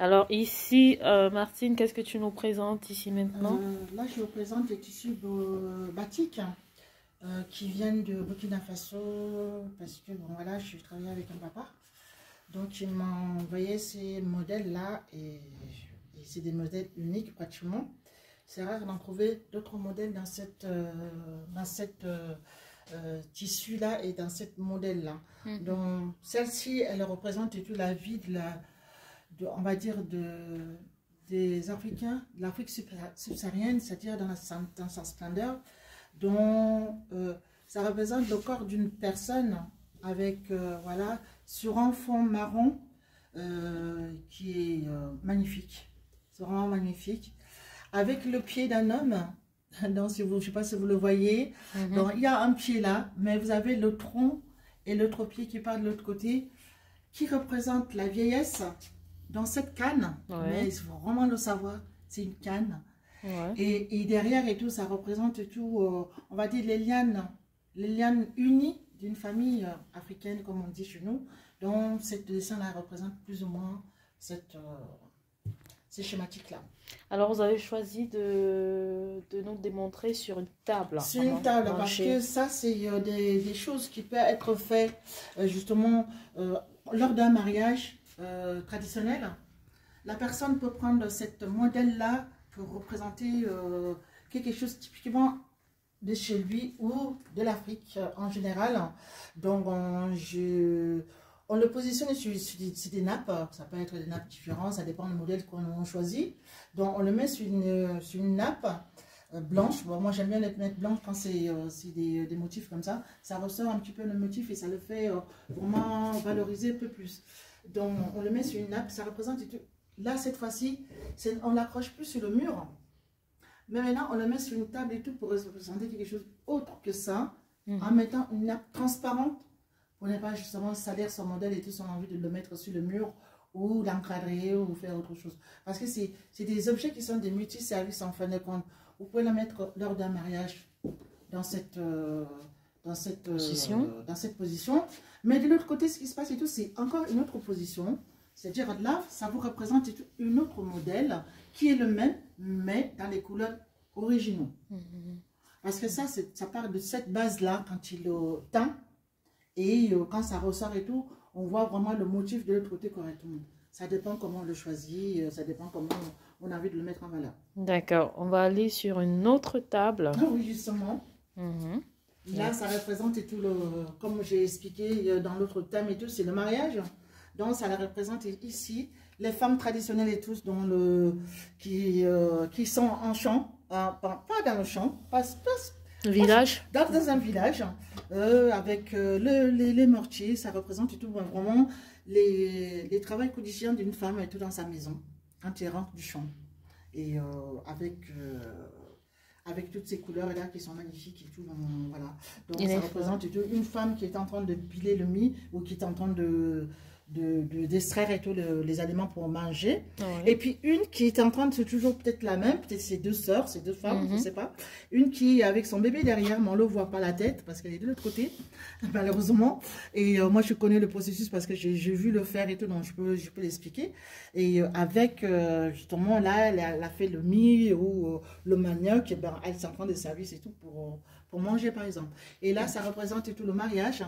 Alors ici, Martine, qu'est-ce que tu nous présentes ici maintenant? Là, je vous présente des tissus batik qui viennent de Burkina Faso parce que bon, voilà, je travaillais avec un papa. Donc, il m'a envoyé ces modèles-là et c'est des modèles uniques pratiquement. C'est rare d'en trouver d'autres modèles dans cette tissu-là et dans cette modèle-là. Donc, celle-ci, elle représente toute la vie on va dire, des Africains, de l'Afrique subsaharienne, c'est-à-dire dans sa splendeur, dont ça représente le corps d'une personne avec, voilà, sur un fond marron qui est magnifique. C'est vraiment magnifique. Avec le pied d'un homme, donc, je ne sais pas si vous le voyez, donc il y a un pied là, mais vous avez le tronc et l'autre pied qui part de l'autre côté, qui représente la vieillesse. Dans cette canne, mais il faut vraiment le savoir, c'est une canne. Et derrière et tout, ça représente tout, on va dire les lianes unies d'une famille africaine, comme on dit chez nous. Donc, cette dessin-là représente plus ou moins ces schématiques-là. Alors, vous avez choisi de nous démontrer sur une table. Sur une table, parce que ça, c'est des choses qui peuvent être faites justement lors d'un mariage. Traditionnel. La personne peut prendre cette modèle-là pour représenter quelque chose typiquement de chez lui ou de l'Afrique en général. Donc, on le positionne sur des nappes. Ça peut être des nappes différentes, ça dépend du modèle qu'on choisit. Donc, on le met sur une nappe blanche. Bon, moi, j'aime bien les mettre blanches quand c'est des motifs comme ça. Ça ressort un petit peu le motif et ça le fait vraiment valoriser un peu plus. Donc, on le met sur une nappe, ça représente... Là, cette fois-ci, on l'accroche plus sur le mur. Mais maintenant, on le met sur une table et tout pour représenter quelque chose autre que ça, en mettant une nappe transparente pour ne pas justement salir son modèle et tout, si on a envie de le mettre sur le mur ou l'encadrer ou faire autre chose. Parce que c'est des objets qui sont des multiservices en fin de compte. Vous pouvez la mettre lors d'un mariage dans cette position. Mais de l'autre côté, ce qui se passe et tout, c'est encore une autre position. C'est-à-dire là, ça vous représente une autre modèle qui est le même, mais dans les couleurs originaux. Parce que ça part de cette base-là quand il teint. Et quand ça ressort et tout, on voit vraiment le motif de l'autre côté correctement. Ça dépend comment on le choisit, ça dépend comment on a envie de le mettre en valeur. D'accord, on va aller sur une autre table. Ah oui, justement. Là, ça représente et tout comme j'ai expliqué dans l'autre thème et tout, c'est le mariage. Donc, ça la représente ici les femmes traditionnelles et tous qui sont en champ, pas dans le champ, village. Dans un village, avec les mortiers, ça représente tout vraiment les travaux quotidiens d'une femme et tout dans sa maison, quand elle rentre du champ. Et avec toutes ces couleurs-là qui sont magnifiques et tout, voilà. Donc ça représente une femme qui est en train de piler le mie ou qui est en train d'extraire et tout les aliments pour manger. Et puis une qui est en train de, c'est toujours peut-être la même, peut-être c'est deux sœurs, c'est deux femmes, je ne sais pas. Une qui est avec son bébé derrière, mais on ne le voit pas la tête parce qu'elle est de l'autre côté, malheureusement. Et moi, je connais le processus parce que j'ai vu le faire et tout, donc je peux l'expliquer. Et avec, justement, là, elle a fait le mie ou le manioc, et ben, elle s'en prend des services et tout pour manger, par exemple. Et là, ça représente tout le mariage.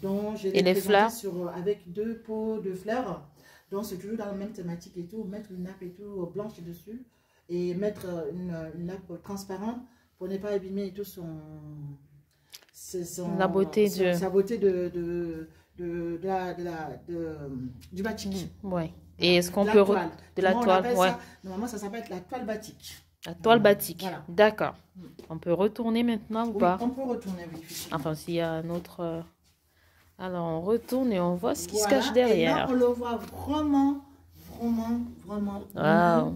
Donc, j'ai les fleurs avec deux pots de fleurs. Donc, c'est toujours dans la même thématique et tout. Mettre une nappe et tout blanche dessus. Et mettre une nappe transparente pour ne pas abîmer et tout sa beauté du batik. Et est-ce qu'on peut... De la toile, normalement, ça s'appelle la toile batik. La toile batik. Voilà. D'accord. On peut retourner maintenant ou pas? On peut retourner, oui. Enfin, s'il y a un autre... Alors, on retourne et on voit ce qui se cache derrière. Et là, on le voit vraiment. Wow.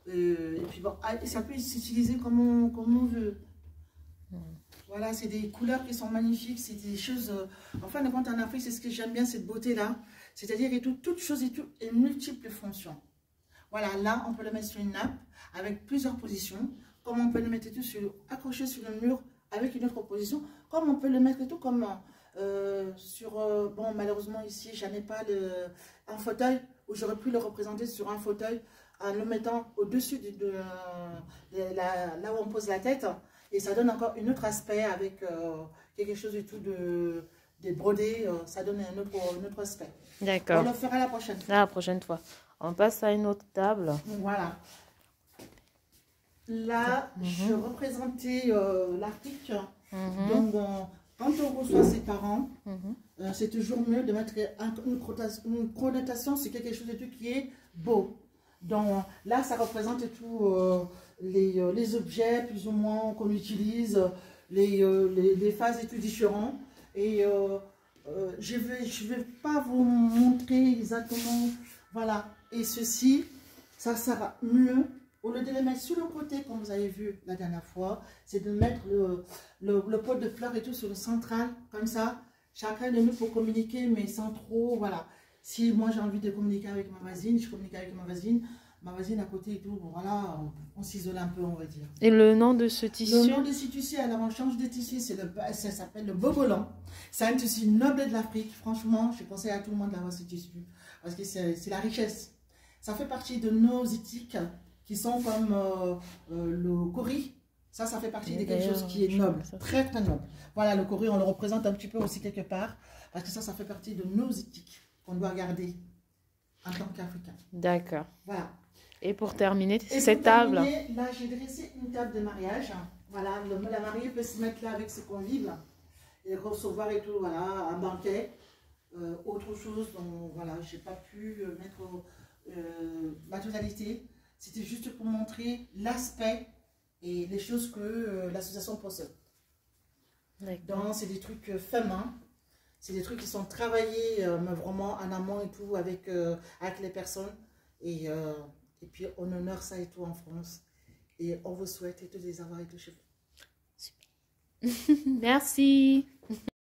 Et puis, bon, ça peut s'utiliser comme on veut. Voilà, c'est des couleurs qui sont magnifiques. C'est des choses... en fin de compte, en Afrique, c'est ce que j'aime bien, cette beauté-là. C'est-à-dire que toute chose et multiples fonctions. Voilà, là, on peut le mettre sur une nappe avec plusieurs positions. Comme on peut le mettre tout accroché sur le mur avec une autre position. Comme on peut le mettre tout comme... bon, malheureusement ici, je n'ai pas un fauteuil où j'aurais pu le représenter sur un fauteuil en le mettant au-dessus là où on pose la tête. Et ça donne encore un autre aspect avec quelque chose et tout de brodé. Ça donne un autre aspect. D'accord. On le fera la prochaine fois. La prochaine fois. On passe à une autre table. Voilà. Là, je représentais l'Arctique. Donc, quand on reçoit ses parents, c'est toujours mieux de mettre une connotation sur quelque chose de tout qui est beau. Donc, là, ça représente tout les objets, plus ou moins, qu'on utilise, les phases et tout différents. Et je vais pas vous montrer exactement, voilà. Et ceci, ça sera mieux. Au lieu de les mettre sur le côté, comme vous avez vu la dernière fois, c'est de mettre le pot de fleurs et tout sur le central, comme ça. Chacun de nous peut communiquer, mais sans trop, voilà. Si moi j'ai envie de communiquer avec ma voisine, je communique avec ma voisine à côté et tout, bon, voilà, on s'isole un peu, on va dire. Et le nom de ce tissu? Le nom de ce tissu, alors on change de tissu, ça s'appelle le bogolan. C'est un tissu noble de l'Afrique, franchement, je conseille à tout le monde d'avoir ce tissu, parce que c'est la richesse. Ça fait partie de nos éthiques, qui sont comme le kori. Ça fait partie de quelque chose qui est noble, très très noble. Voilà, le kori, on le représente un petit peu aussi quelque part, parce que ça fait partie de nos éthiques qu'on doit garder en tant qu'Africain. D'accord. Voilà. Et pour terminer, cette table. Là, j'ai dressé une table de mariage. Voilà, la mariée peut se mettre là avec ses convives et recevoir et tout, voilà, un banquet. Autre chose, donc voilà, j'ai pas pu mettre la totalité. C'était juste pour montrer l'aspect et les choses que l'association possède. Donc, c'est des trucs faits main. C'est des trucs qui sont travaillés mais vraiment en amont et tout avec les personnes. Et puis, on honore ça et tout en France. Et on vous souhaite et tous les avoir et tout chez vous. Super. Merci.